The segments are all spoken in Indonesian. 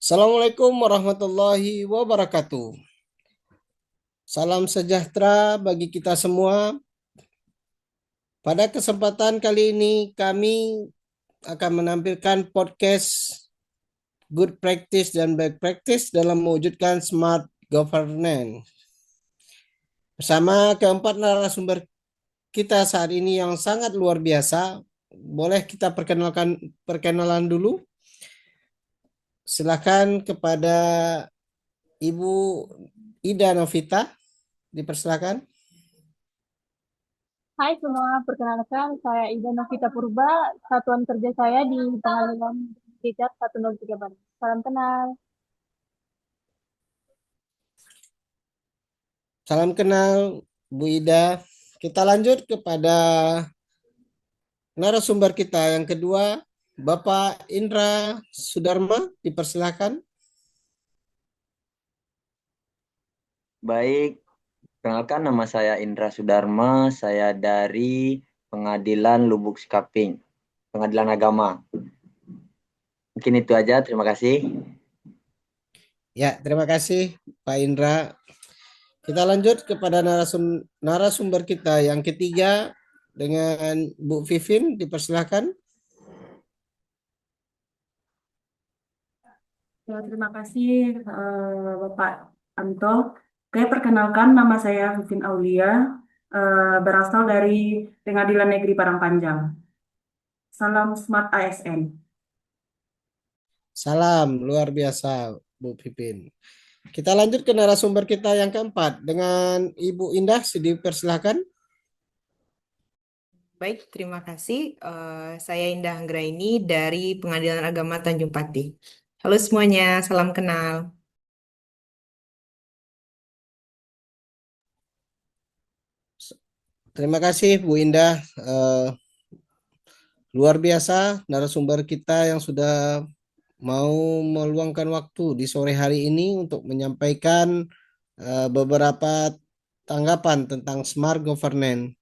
Assalamualaikum warahmatullahi wabarakatuh. Salam sejahtera bagi kita semua. Pada kesempatan kali ini kami akan menampilkan podcast Good Practice dan Bad Practice dalam mewujudkan Smart Governance. Bersama keempat narasumber kita saat ini yang sangat luar biasa. Boleh kita perkenalan dulu? Silakan kepada Ibu Ida Novita, dipersilakan. Hai semua, perkenalkan saya Ida Novita Purba, satuan kerja saya di Pengadilan Militer 103 Bandung. Salam kenal. Salam kenal Bu Ida. Kita lanjut kepada narasumber kita yang kedua, Bapak Indra Sudarma, dipersilakan. Baik, perkenalkan nama saya Indra Sudarma, saya dari Pengadilan Lubuk Sikaping, Pengadilan Agama. Mungkin itu aja, terima kasih. Ya, terima kasih Pak Indra. Kita lanjut kepada narasumber kita yang ketiga dengan Bu Vivin, dipersilakan. Ya, terima kasih Bapak Anto. Oke, perkenalkan nama saya Vivin Aulia, berasal dari Pengadilan Negeri Padangpanjang. Salam Smart ASN. Salam, luar biasa Bu Vivin. Kita lanjut ke narasumber kita yang keempat dengan Ibu Indah, dipersilakan. Baik, terima kasih. Saya Indah Anggraini dari Pengadilan Agama Tanjung Pati. Halo semuanya, salam kenal. Terima kasih Bu Indah. Luar biasa narasumber kita yang sudah mau meluangkan waktu di sore hari ini untuk menyampaikan beberapa tanggapan tentang smart governance.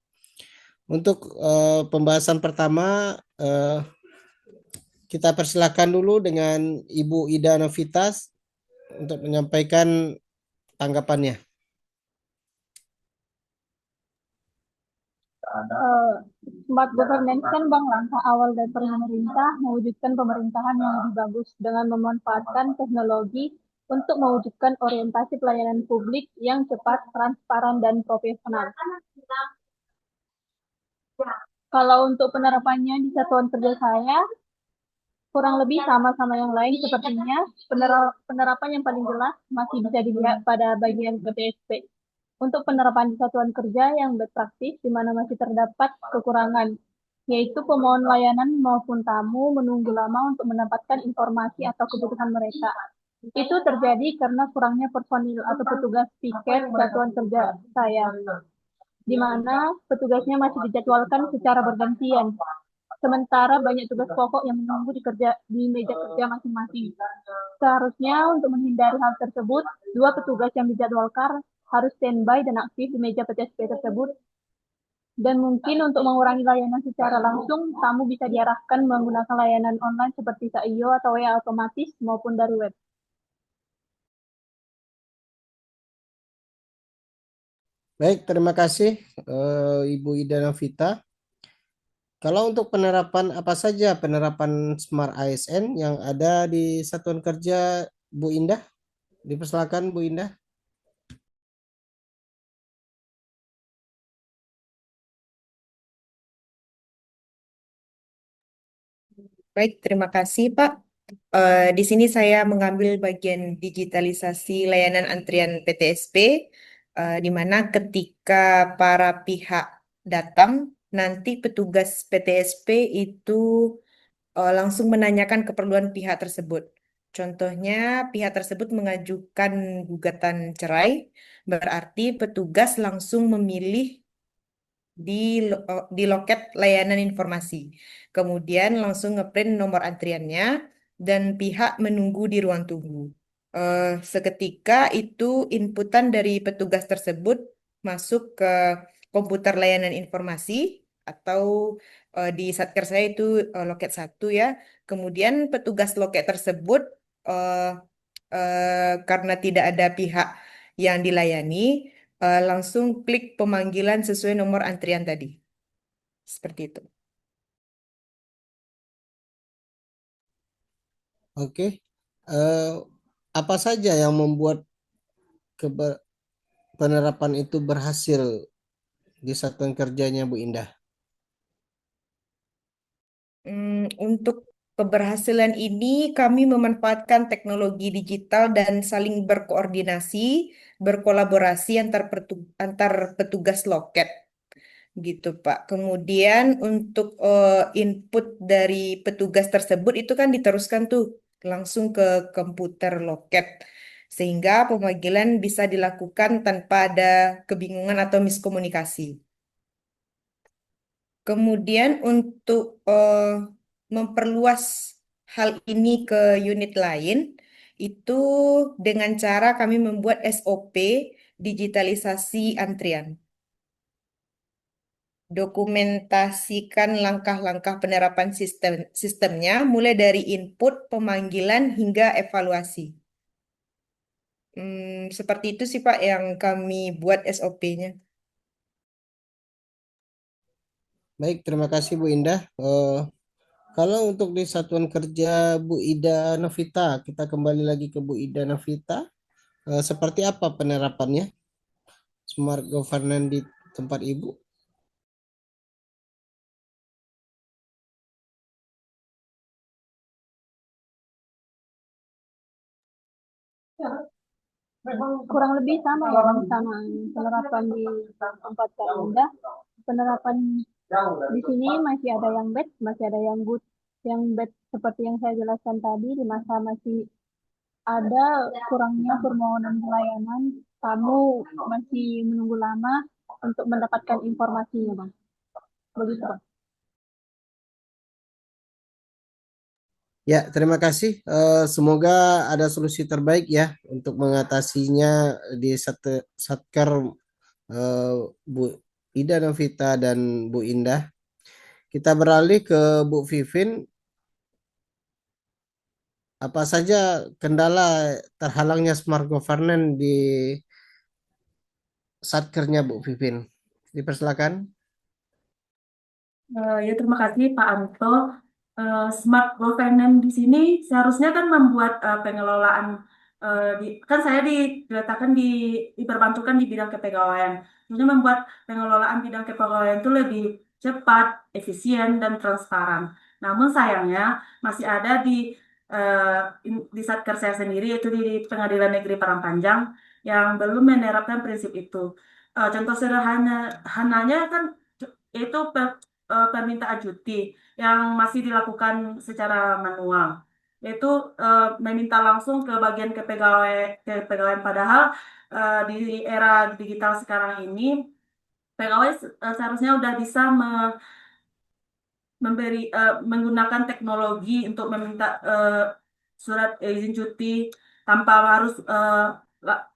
Untuk pembahasan pertama, kita persilakan dulu dengan Ibu Ida Novitas untuk menyampaikan tanggapannya. Eh, Smart governance kan Bang langkah awal dari pemerintah mewujudkan pemerintahan yang lebih bagus dengan memanfaatkan teknologi untuk mewujudkan orientasi pelayanan publik yang cepat, transparan, dan profesional. Kalau untuk penerapannya di satuan kerja saya, kurang lebih sama-sama yang lain sepertinya penerapan yang paling jelas masih bisa dilihat pada bagian PTSP. Untuk penerapan di satuan kerja yang berpraktis di mana masih terdapat kekurangan, yaitu pemohon layanan maupun tamu menunggu lama untuk mendapatkan informasi atau kebutuhan mereka. Itu terjadi karena kurangnya personil atau petugas piket satuan kerja saya, di mana petugasnya masih dijadwalkan secara bergantian. Sementara banyak tugas pokok yang menunggu di meja kerja masing-masing. Seharusnya untuk menghindari hal tersebut, dua petugas yang dijadwalkan harus standby dan aktif di meja PTSP tersebut. Dan mungkin untuk mengurangi layanan secara langsung, tamu bisa diarahkan menggunakan layanan online seperti SAIO atau WA otomatis maupun dari web. Baik, terima kasih Ibu Ida Novita. Kalau untuk penerapan apa saja penerapan Smart ASN yang ada di satuan kerja Bu Indah? Dipersilakan Bu Indah. Baik, terima kasih Pak. Di sini saya mengambil bagian digitalisasi layanan antrian PTSP, di mana ketika para pihak datang, nanti petugas PTSP itu langsung menanyakan keperluan pihak tersebut. Contohnya, pihak tersebut mengajukan gugatan cerai, berarti petugas langsung memilih di di loket layanan informasi. Kemudian langsung ngeprint nomor antriannya dan pihak menunggu di ruang tunggu. Seketika itu inputan dari petugas tersebut masuk ke komputer layanan informasi atau di Satker saya itu loket 1 ya. Kemudian petugas loket tersebut karena tidak ada pihak yang dilayani, langsung klik pemanggilan sesuai nomor antrian tadi. Seperti itu. Oke. Eh, apa saja yang membuat penerapan itu berhasil di satuan kerjanya Bu Indah? Untuk keberhasilan ini kami memanfaatkan teknologi digital dan saling berkoordinasi, berkolaborasi antar petugas loket gitu Pak. Kemudian untuk input dari petugas tersebut itu kan diteruskan tuh langsung ke komputer loket sehingga pemanggilan bisa dilakukan tanpa ada kebingungan atau miskomunikasi. Kemudian untuk memperluas hal ini ke unit lain, itu dengan cara kami membuat SOP digitalisasi antrian. Dokumentasikan langkah-langkah penerapan sistemnya, mulai dari input, pemanggilan, hingga evaluasi. Seperti itu sih Pak yang kami buat SOP-nya. Baik, terima kasih Bu Indah. Kalau untuk di satuan kerja Bu Ida Novita, kita kembali lagi ke Bu Ida Novita. Seperti apa penerapannya smart governance di tempat Ibu? Kurang lebih sama ya Bang, sama penerapan di tempat Kak Indah. Penerapan di sini masih ada yang bad, masih ada yang good. Yang bad seperti yang saya jelaskan tadi, di masa masih ada kurangnya permohonan pelayanan, tamu masih menunggu lama untuk mendapatkan informasinya Bang. Begitu Bang. Ya, terima kasih. Semoga ada solusi terbaik ya untuk mengatasinya di Satker Bu Ida Novita dan Bu Indah. Kita beralih ke Bu Vivin. Apa saja kendala terhalangnya smart governance di Satkernya Bu Vivin? Dipersilakan. Ya, terima kasih Pak Anto. Smart governance di sini seharusnya kan membuat pengelolaan kan saya diletakkan diperbantukan di bidang kepegawaian. Ini membuat pengelolaan bidang kepegawaian itu lebih cepat, efisien dan transparan. Namun sayangnya masih ada di Satker saya sendiri yaitu di Pengadilan Negeri Parangpanjang yang belum menerapkan prinsip itu. Contoh sederhananya kan itu permintaan cuti yang masih dilakukan secara manual, yaitu meminta langsung ke bagian kepegawaian padahal di era digital sekarang ini pegawai seharusnya udah bisa menggunakan teknologi untuk meminta surat izin cuti tanpa harus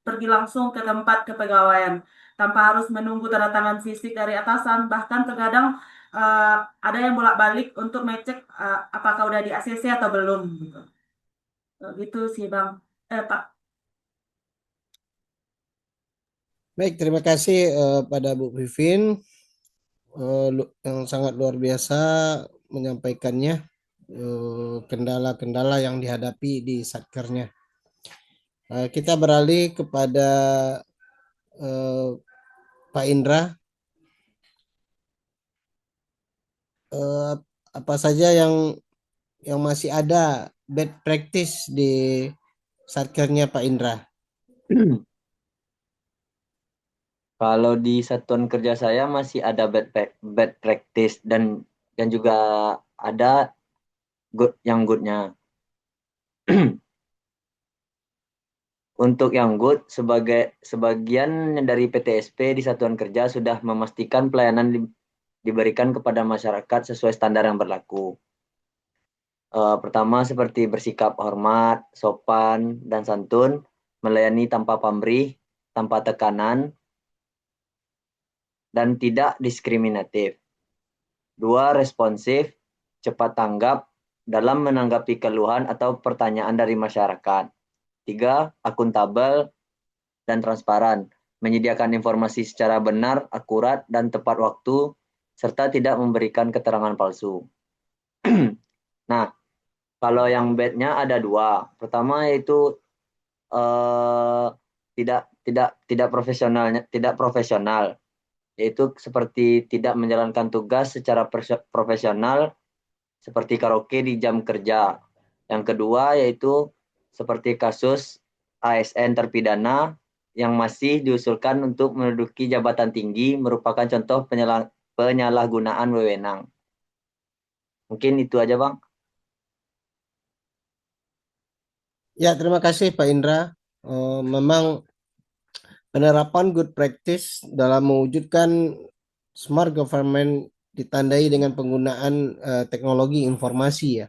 pergi langsung ke tempat kepegawaian, tanpa harus menunggu tanda tangan fisik dari atasan. Bahkan terkadang eh, ada yang bolak-balik untuk mengecek apakah udah di ACC atau belum gitu. Gitu sih Bang. Pak. Baik, terima kasih pada Bu Vivin yang sangat luar biasa menyampaikannya kendala-kendala yang dihadapi di Satkernya. Kita beralih kepada eh, Pak Indra. Eh, apa saja yang masih ada bad practice di Satkernya Pak Indra? Kalau di satuan kerja saya masih ada bad practice dan juga ada yang goodnya. Untuk yang good, sebagian dari PTSP di satuan kerja sudah memastikan pelayanan diberikan kepada masyarakat sesuai standar yang berlaku. Pertama seperti bersikap hormat, sopan, dan santun, melayani tanpa pamrih, tanpa tekanan, dan tidak diskriminatif. Dua, responsif, cepat tanggap dalam menanggapi keluhan atau pertanyaan dari masyarakat. 3. Akuntabel dan transparan. Menyediakan informasi secara benar, akurat, dan tepat waktu, serta tidak memberikan keterangan palsu. Nah, kalau yang bad-nya ada 2. Pertama yaitu tidak profesional, yaitu seperti tidak menjalankan tugas secara profesional, seperti karaoke di jam kerja. Yang kedua yaitu seperti kasus ASN terpidana yang masih diusulkan untuk menduduki jabatan tinggi, merupakan contoh penyalahgunaan wewenang. Mungkin itu aja, Bang. Ya, terima kasih Pak Indra. Memang penerapan good practice dalam mewujudkan smart government ditandai dengan penggunaan teknologi informasi ya.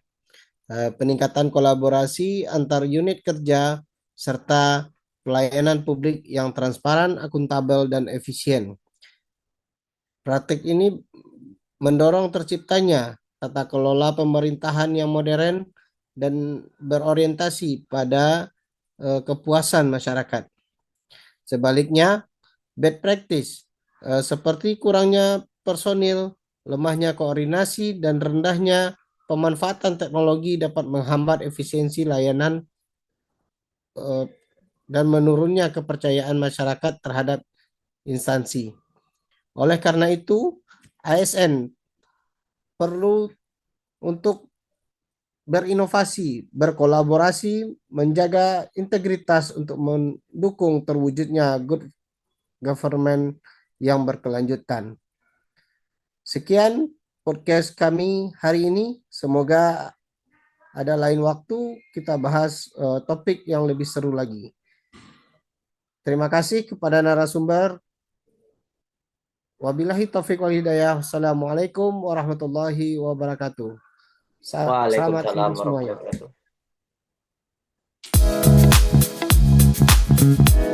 Peningkatan kolaborasi antar unit kerja serta pelayanan publik yang transparan, akuntabel, dan efisien. Praktik ini mendorong terciptanya tata kelola pemerintahan yang modern dan berorientasi pada kepuasan masyarakat. Sebaliknya, bad practice seperti kurangnya personil, lemahnya koordinasi, dan rendahnya pemanfaatan teknologi dapat menghambat efisiensi layanan dan menurunnya kepercayaan masyarakat terhadap instansi. Oleh karena itu, ASN perlu untuk berinovasi, berkolaborasi, menjaga integritas untuk mendukung terwujudnya good government yang berkelanjutan. Sekian podcast kami hari ini. Semoga ada lain waktu kita bahas topik yang lebih seru lagi. Terima kasih kepada narasumber. Wabillahi taufiq wal hidayah. Assalamualaikum warahmatullahi wabarakatuh. Selamat Waalaikumsalam tidur semuanya. warahmatullahi wabarakatuh.